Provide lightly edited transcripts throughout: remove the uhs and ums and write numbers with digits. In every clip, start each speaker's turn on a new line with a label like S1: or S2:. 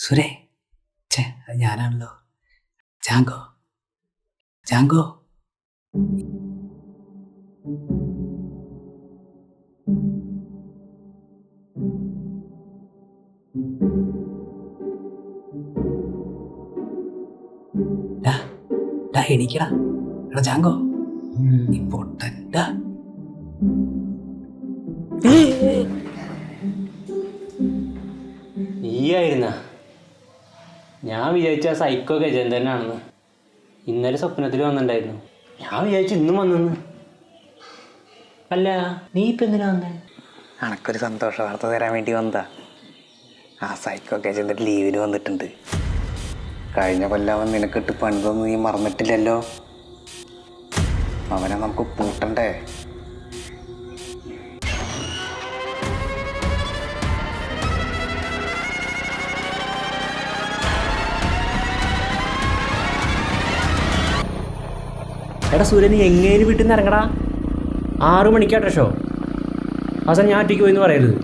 S1: സുരേ ഞാനാണല്ലോ. ജാങ്കോ എണീക്കടാ. എടാ ജാങ്കോ, നീ പൊട്ടൻടാ.
S2: നീയായിരുന്ന ഞാൻ വിചാരിച്ച സൈക്കോ ഗജൻ തന്നെയാണെന്ന്. ഇന്നലെ സ്വപ്നത്തിൽ വന്നിട്ടുണ്ടായിരുന്നു. ഞാൻ വിചാരിച്ചു ഇന്നും വന്നെന്ന്. അല്ല, നീ ഇപ്പം എന്തിനാ വന്നേ?
S1: അനക്കൊരു സന്തോഷ വാർത്ത തരാൻ വേണ്ടി വന്നതാ. ആ സൈക്കോ ഗജൻ്റെ ലീവിന് വന്നിട്ടുണ്ട്. കഴിഞ്ഞ കൊല്ലം അവൻ നിനക്കിട്ട് പണിതൊന്നും നീ മറന്നിട്ടില്ലല്ലോ. അവനെ നമുക്ക് പൂട്ടണ്ടേ?
S2: എടാ സൂര്യ, നീ എങ്ങനെയും വീട്ടിൽ നിന്ന് ഇറങ്ങടാ. 6 മണിക്കാട്ടെ ഷോ. അവസാനം ഞാൻ ഒറ്റയ്ക്ക് പോയിന്ന് പറയരുത്.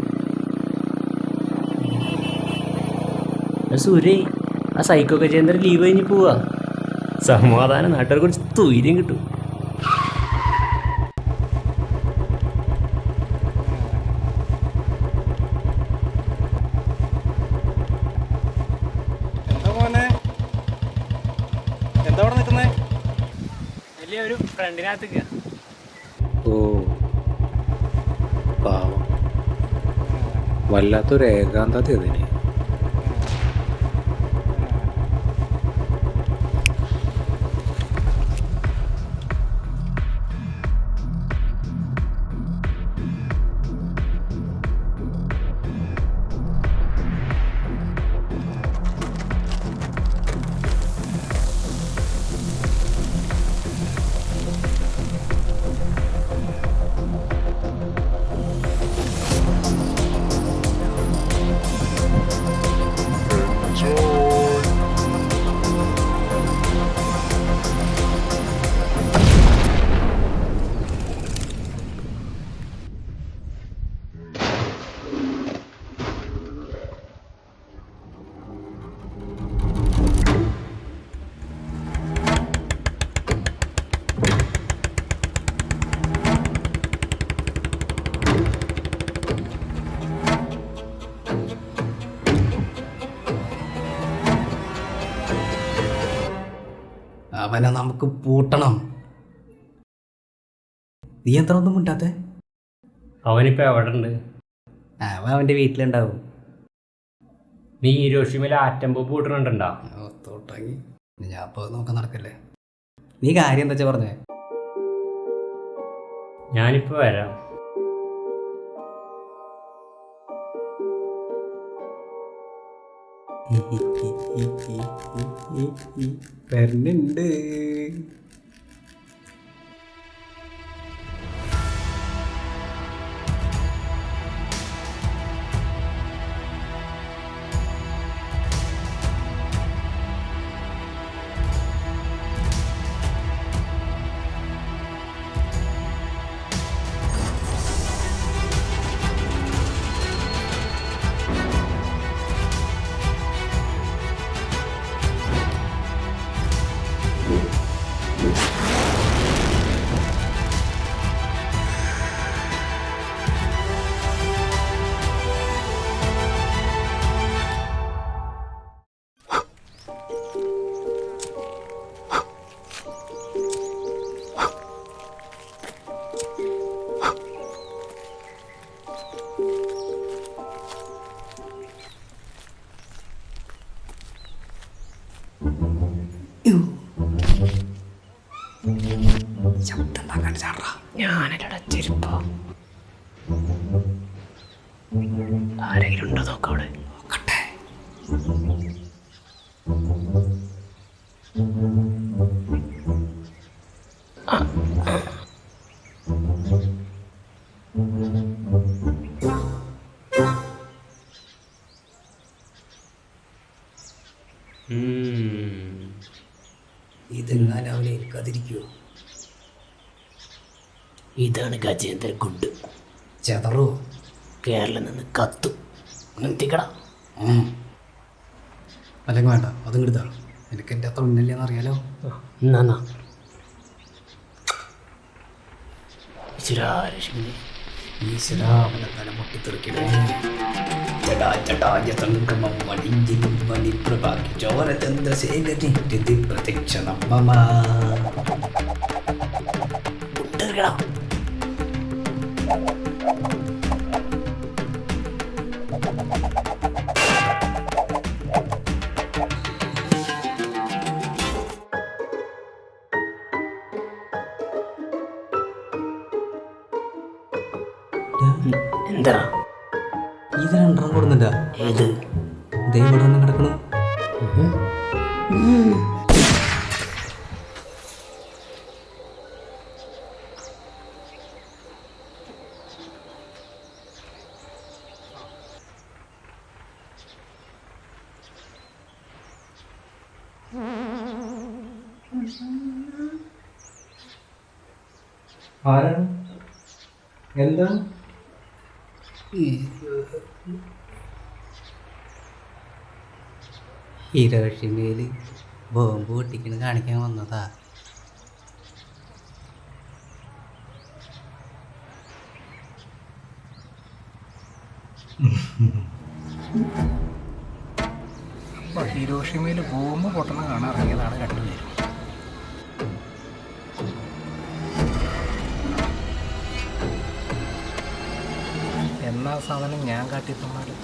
S2: സൂര്യ, ആ സൈക്കോ ഗജേന്ദ്രൻ ലീവ് കഴിഞ്ഞ് പോവാ. സമാധാനം, നാട്ടുകാർക്ക് കുറച്ച് തൊയ്ര്യം കിട്ടും. ഒരു ഫ്രണ്ടിനകത്ത്.
S3: ഓ പാവം, വല്ലാത്തൊരു ഏകാന്തത അതിന്.
S1: അവനെ നമുക്ക് പൂട്ടണം. നീ എത്ര ഒന്നും മിണ്ടാത്തെ?
S2: അവനിപ്പോൾ എവിടെ ഉണ്ട്?
S1: അവൻ അവൻ്റെ വീട്ടിലുണ്ടാവും.
S2: നീ ഹിരോഷിമയിലെ ആറ്റം ബോംബ് കൂട്ടണുണ്ടോ?
S1: തോട്ടങ്ങി ഞാൻ ഇപ്പോൾ നോക്കാൻ നടക്കല്ലേ. നീ കാര്യം എന്താ വെച്ചാൽ പറഞ്ഞേ?
S2: ഞാനിപ്പോൾ വരാം.
S1: വരുന്നുണ്ട്. ശബ്ദം ഉണ്ടാക്കാൻ ചാടാ.
S2: ഞാനല്ലടാ ചെരുപ്പ. ആരെങ്കിലും ഉണ്ടോ നോക്കാം അവിടെ.
S1: നോക്കട്ടെ. ഇതെങ്ങാനും അവനെ ഏൽക്കാതിരിക്കുവോ?
S2: ഇതാണ് ഗജേന്ദ്രൻ കുണ്ട്.
S1: ചെതറോ?
S2: കേരളം നിന്ന് കത്തും. നിർത്തിക്കട.
S1: അല്ലെങ്കിൽ വേണ്ട, അതും കിട്ടാം. എനിക്ക് എൻ്റെ അത്ര ഉന്നല്ലെന്ന് അറിയാലോ.
S2: എന്നാ ഈശ്വരാരക്ഷിക്കണേ.
S1: ഈശ്വരാവനെ തല പൊട്ടിത്തെറിക്കണേ. ചടാ ചടാജതംഗമം വടിഞ്ചിലും വടിപ്രഭാകി ചോരചന്ദ്രശേഖരി പ്രത്യക്ഷ നമ്മമാ.
S2: കുട്ടികളാ എന്താ
S1: ഇത് രണ്ടെണ്ണം കൊടുന്നുണ്ടാ.
S2: ഏത്
S1: ദൈവം ഇവിടെ വന്ന് കിടക്കണു.
S3: ആരാണ്? എന്താണ്?
S1: ഹിരോഷിമയില് ബോംബ് പൊട്ടിക്കണ കാണിക്കാൻ വന്നതാ.
S3: അപ്പോൾ ഹിരോഷിമയിൽ ബോംബ് പൊട്ടണ കാണാൻ ഇറങ്ങിയതാണ് രണ്ടുപേരും. എന്നാ സാധനം ഞാൻ കാട്ടി തന്നാലും